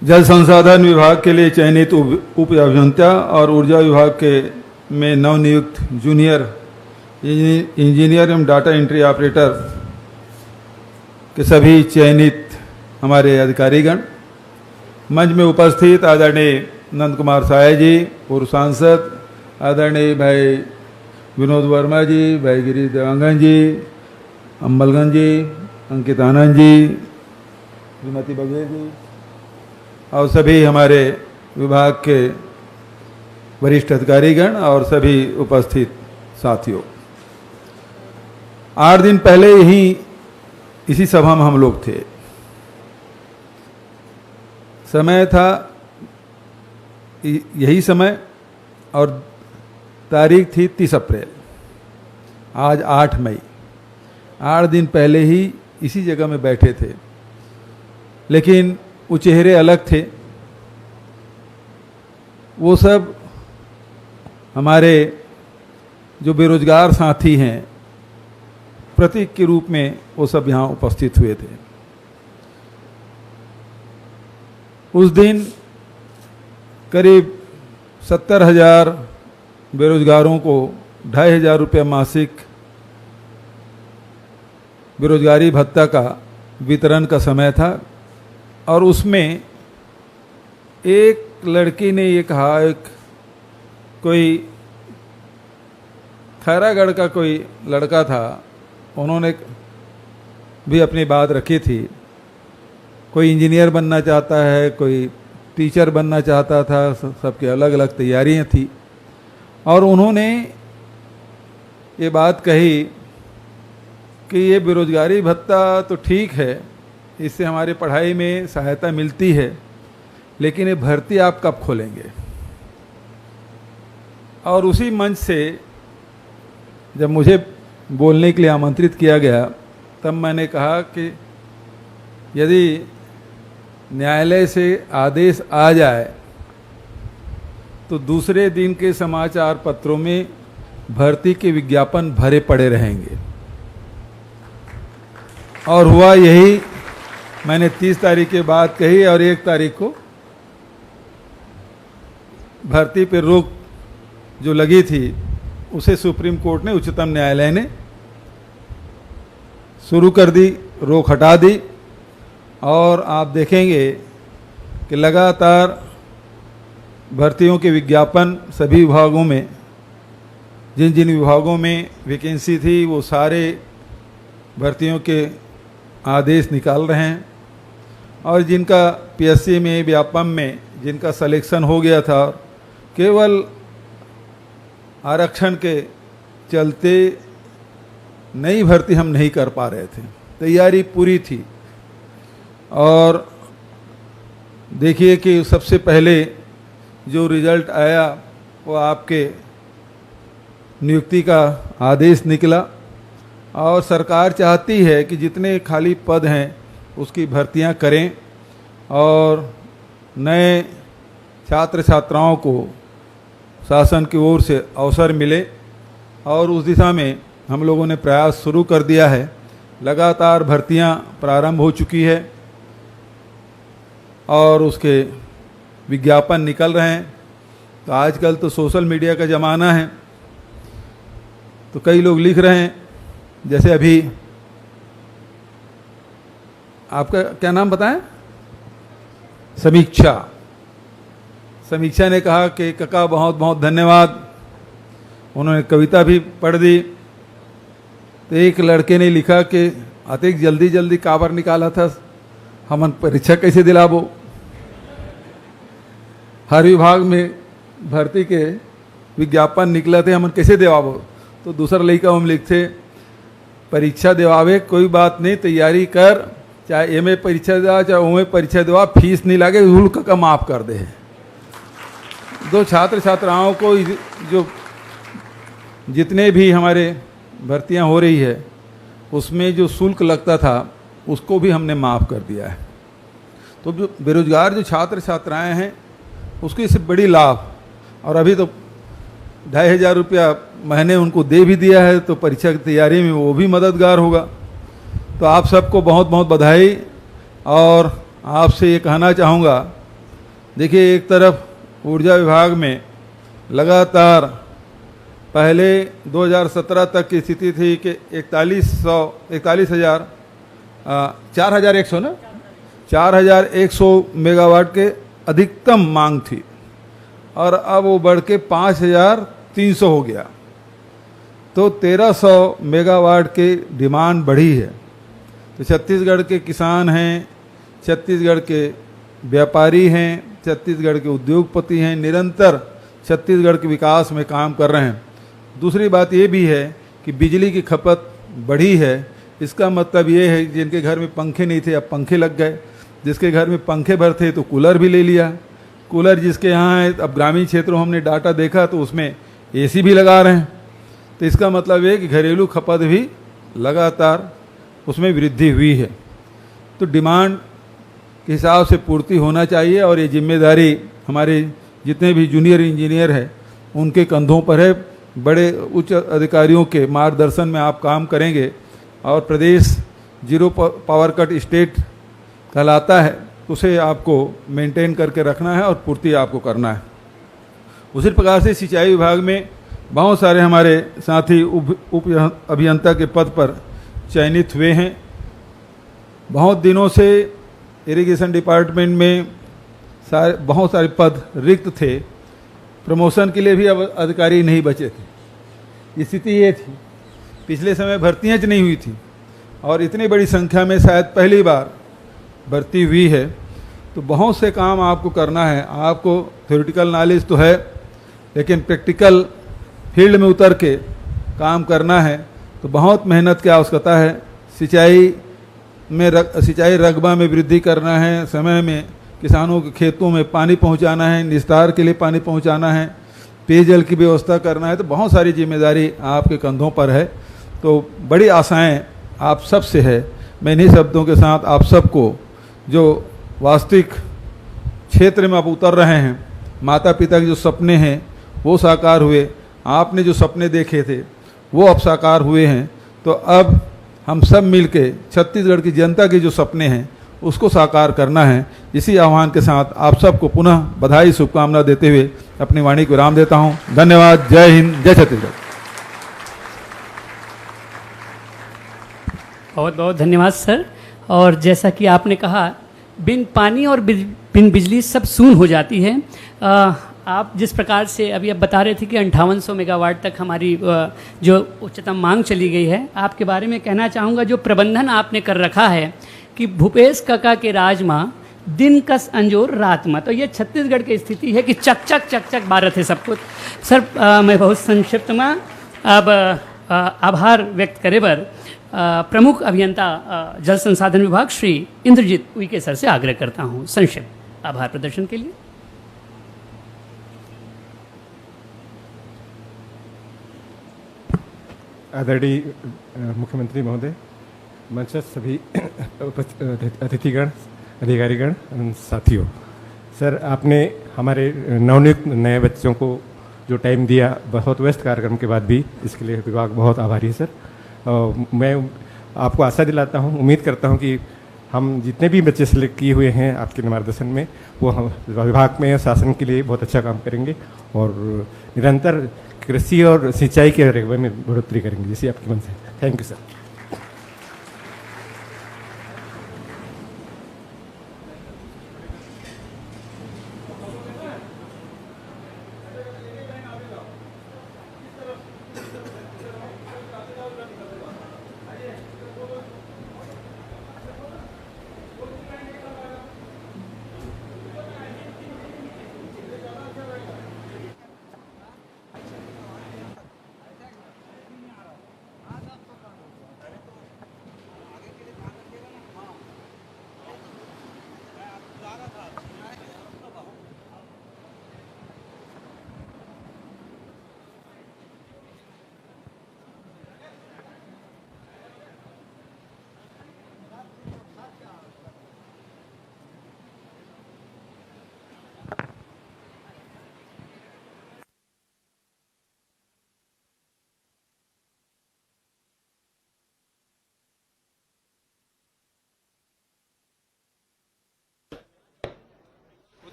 जल संसाधन विभाग के लिए चयनित उप अभियंता और ऊर्जा विभाग के में नवनियुक्त जूनियर इंजीनियर एवं डाटा एंट्री ऑपरेटर के सभी चयनित हमारे अधिकारीगण, मंच में उपस्थित आदरणीय नंद कुमार साय जी, पूर्व सांसद, आदरणीय भाई विनोद वर्मा जी, भाई गिरी देवांगन जी, अम्बलगंज जी, अंकित आनंद जी, श्रीमती बघेल जी और सभी हमारे विभाग के वरिष्ठ अधिकारीगण और सभी उपस्थित साथियों। 8 दिन पहले ही इसी सभा में हम लोग थे। समय था यही समय और तारीख थी 30 अप्रैल। आज 8 मई, 8 दिन पहले ही इसी जगह में बैठे थे, लेकिन वो चेहरे अलग थे। वो सब हमारे जो बेरोजगार साथी हैं, प्रतीक के रूप में वो सब यहाँ उपस्थित हुए थे। उस दिन करीब 70,000 बेरोजगारों को 2,500 रुपये मासिक बेरोजगारी भत्ता का वितरण का समय था। और उसमें एक लड़की ने ये कहा, एक कोई खैरागढ़ का कोई लड़का था, उन्होंने भी अपनी बात रखी थी। कोई इंजीनियर बनना चाहता है, कोई टीचर बनना चाहता था, सबके अलग अलग तैयारियां थी। और उन्होंने ये बात कही कि ये बेरोजगारी भत्ता तो ठीक है, इससे हमारी पढ़ाई में सहायता मिलती है, लेकिन ये भर्ती आप कब खोलेंगे। और उसी मंच से जब मुझे बोलने के लिए आमंत्रित किया गया, तब मैंने कहा कि यदि न्यायालय से आदेश आ जाए तो दूसरे दिन के समाचार पत्रों में भर्ती के विज्ञापन भरे पड़े रहेंगे। और हुआ यही। मैंने 30 तारीख के बाद कही और 1 तारीख को भर्ती पर रोक जो लगी थी उसे सुप्रीम कोर्ट ने, उच्चतम न्यायालय ने शुरू कर दी, रोक हटा दी। और आप देखेंगे कि लगातार भर्तियों के विज्ञापन सभी विभागों में, जिन जिन विभागों में वैकेंसी थी वो सारे भर्तियों के आदेश निकाल रहे हैं। और जिनका पीएससी में, व्यापम में जिनका सिलेक्शन हो गया था, केवल आरक्षण के चलते नई भर्ती हम नहीं कर पा रहे थे, तैयारी पूरी थी। और देखिए कि सबसे पहले जो रिजल्ट आया वो आपके नियुक्ति का आदेश निकला। और सरकार चाहती है कि जितने खाली पद हैं उसकी भर्तियां करें और नए छात्र छात्राओं को शासन की ओर से अवसर मिले। और उस दिशा में हम लोगों ने प्रयास शुरू कर दिया है। लगातार भर्तियां प्रारंभ हो चुकी है और उसके विज्ञापन निकल रहे हैं। तो आजकल तो सोशल मीडिया का ज़माना है, तो कई लोग लिख रहे हैं। जैसे अभी आपका क्या नाम बताएं? समीक्षा ने कहा कि काका बहुत बहुत धन्यवाद। उन्होंने कविता भी पढ़ दी। तो एक लड़के ने लिखा कि अतिक जल्दी जल्दी काबर निकाला था, हमन परीक्षा कैसे दिलाबो। हर विभाग में भर्ती के विज्ञापन निकला थे, हमन कैसे देवाबो। तो दूसरा लड़का हम लिखते, परीक्षा देवावे कोई बात नहीं, तैयारी कर, चाहे एमए परीक्षा देवा चाहे ओमे परीक्षा देवा, फीस नहीं लागे, शुल्क का माफ़ कर दे। 2 छात्र छात्राओं को जो जितने भी हमारे भर्तियां हो रही है उसमें जो शुल्क लगता था उसको भी हमने माफ़ कर दिया है। तो जो बेरोजगार जो छात्र छात्राएं हैं उसको इससे बड़ी लाभ। और अभी तो 2,500 रुपया महीने उनको दे भी दिया है, तो परीक्षा की तैयारी में वो भी मददगार होगा। तो आप सबको बहुत बहुत बधाई। और आपसे ये कहना चाहूँगा देखिए, एक तरफ ऊर्जा विभाग में लगातार पहले 2017 तक की स्थिति थी कि 4,100 मेगावाट के अधिकतम मांग थी, और अब वो बढ़ के 5,300 हो गया। तो 1,300 मेगावाट की डिमांड बढ़ी है। तो छत्तीसगढ़ के किसान हैं, छत्तीसगढ़ के व्यापारी हैं, छत्तीसगढ़ के उद्योगपति हैं, निरंतर छत्तीसगढ़ के विकास में काम कर रहे हैं। दूसरी बात ये भी है कि बिजली की खपत बढ़ी है। इसका मतलब ये है कि जिनके घर में पंखे नहीं थे अब पंखे लग गए, जिसके घर में पंखे भर थे तो कूलर भी ले लिया, कूलर जिसके यहाँ है, अब ग्रामीण क्षेत्रों हमने डाटा देखा तो उसमें एसी भी लगा रहे हैं। तो इसका मतलब ये कि घरेलू खपत भी लगातार उसमें वृद्धि हुई है। तो डिमांड के हिसाब से पूर्ति होना चाहिए, और ये जिम्मेदारी हमारे जितने भी जूनियर इंजीनियर हैं उनके कंधों पर है। बड़े उच्च अधिकारियों के मार्गदर्शन में आप काम करेंगे, और प्रदेश जीरो पावर कट स्टेट कहलाता है, उसे आपको मेंटेन करके रखना है और पूर्ति आपको करना है। उसी प्रकार से सिंचाई विभाग में बहुत सारे हमारे साथी उप अभियंता के पद पर चयनित हुए हैं। बहुत दिनों से इरिगेशन डिपार्टमेंट में बहुत सारे पद रिक्त थे, प्रमोशन के लिए भी अब अधिकारी नहीं बचे थे। स्थिति ये थी, पिछले समय भर्तियाँ नहीं हुई थी, और इतनी बड़ी संख्या में शायद पहली बार भर्ती हुई है। तो बहुत से काम आपको करना है। आपको थ्योरेटिकल नॉलेज तो है, लेकिन प्रैक्टिकल फील्ड में उतर के काम करना है, तो बहुत मेहनत की आवश्यकता है। सिंचाई रकबा में वृद्धि करना है, समय में किसानों के खेतों में पानी पहुंचाना है, निस्तार के लिए पानी पहुंचाना है, पेयजल की व्यवस्था करना है। तो बहुत सारी जिम्मेदारी आपके कंधों पर है। तो बड़ी आशाएं आप सब से है। मैं इन्हीं शब्दों के साथ आप सबको, जो वास्तविक क्षेत्र में आप उतर रहे हैं, माता पिता के जो सपने हैं वो साकार हुए, आपने जो सपने देखे थे वो अब साकार हुए हैं। तो अब हम सब मिलके छत्तीसगढ़ की जनता के जो सपने हैं उसको साकार करना है। इसी आह्वान के साथ आप सबको पुनः बधाई शुभकामना देते हुए अपनी वाणी को विराम देता हूँ। धन्यवाद। जय हिंद, जय छत्तीसगढ़। बहुत बहुत धन्यवाद सर। और जैसा कि आपने कहा, बिन पानी और बिन बिजली सब सून हो जाती है। आप जिस प्रकार से अभी अब बता रहे थे कि 5800 मेगावाट तक हमारी जो उच्चतम मांग चली गई है, आपके बारे में कहना चाहूँगा, जो प्रबंधन आपने कर रखा है कि भूपेश काका के राज में दिन कस अंजोर रात में, तो ये छत्तीसगढ़ की स्थिति है कि चक चक चक चक बारत है सब कुछ। सर मैं बहुत संक्षिप्त में अब आभार व्यक्त करे बर प्रमुख अभियंता जल संसाधन विभाग श्री इंद्रजीत उइके सर से आग्रह करता हूँ संक्षिप्त आभार प्रदर्शन के लिए। आदरणीय मुख्यमंत्री महोदय, मंचस्थ सभी अतिथिगण, अधिकारीगण, साथियों, सर आपने हमारे नवनियुक्त नए बच्चों को जो टाइम दिया, बहुत व्यस्त कार्यक्रम के बाद भी, इसके लिए विभाग बहुत आभारी है सर। मैं आपको आशा दिलाता हूँ, उम्मीद करता हूँ कि हम जितने भी बच्चे सेलेक्ट किए हुए हैं आपके मार्गदर्शन में, वो हम विभाग में शासन के लिए बहुत अच्छा काम करेंगे और निरंतर कृषि और सिंचाई के रकबे में बढ़ोतरी करेंगे, जैसी आपकी मन से। Thank you sir.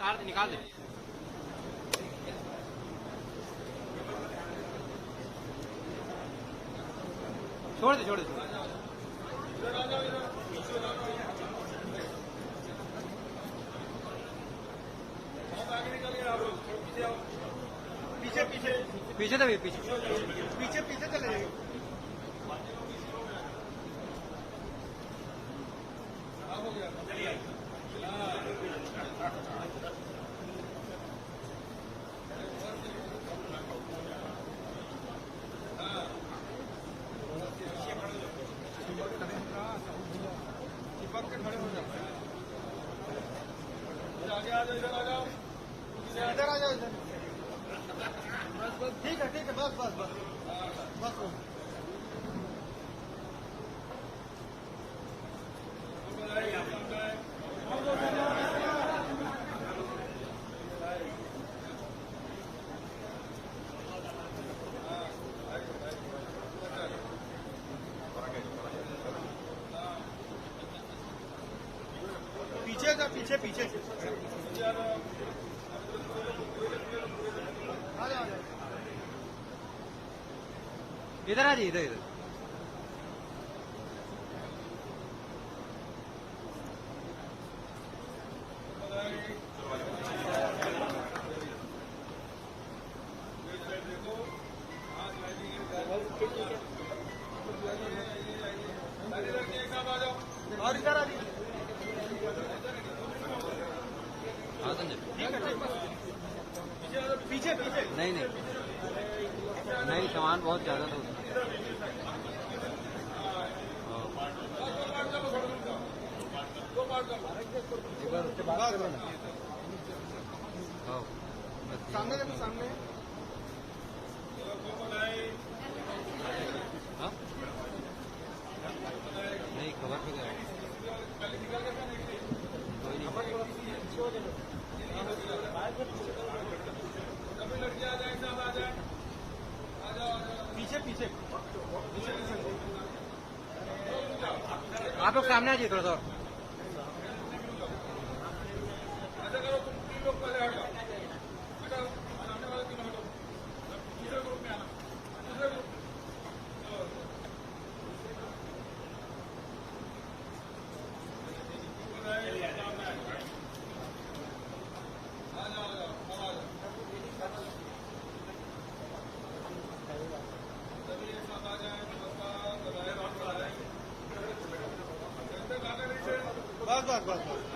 आरती निकाल दे। छोड़ दे छोड़ दे। पीछे पीछे पीछे तो पीछे पीछे पीछे चले जाइए। चिपक के खड़े हो जाओ। आगे आ जाओ, इधर आ जाओ, इधर आ जाओ, इधर। बस बस ठीक है बस बस बस बस बस। पीछे का पीछे पीछे इधर आ जाइए, इधर इधर। और इधर आ जाइए। हाँ संजय ठीक है पीछे पीछे नहीं नहीं नहीं सामान बहुत ज्यादा था उसमें। सामने देखो सामने। हाँ नहीं कवर पे गया कोई नहीं। पीछे पीछे पीछे आप लोग सामने आ जाइए थोड़ा सा। बस बस बस बस।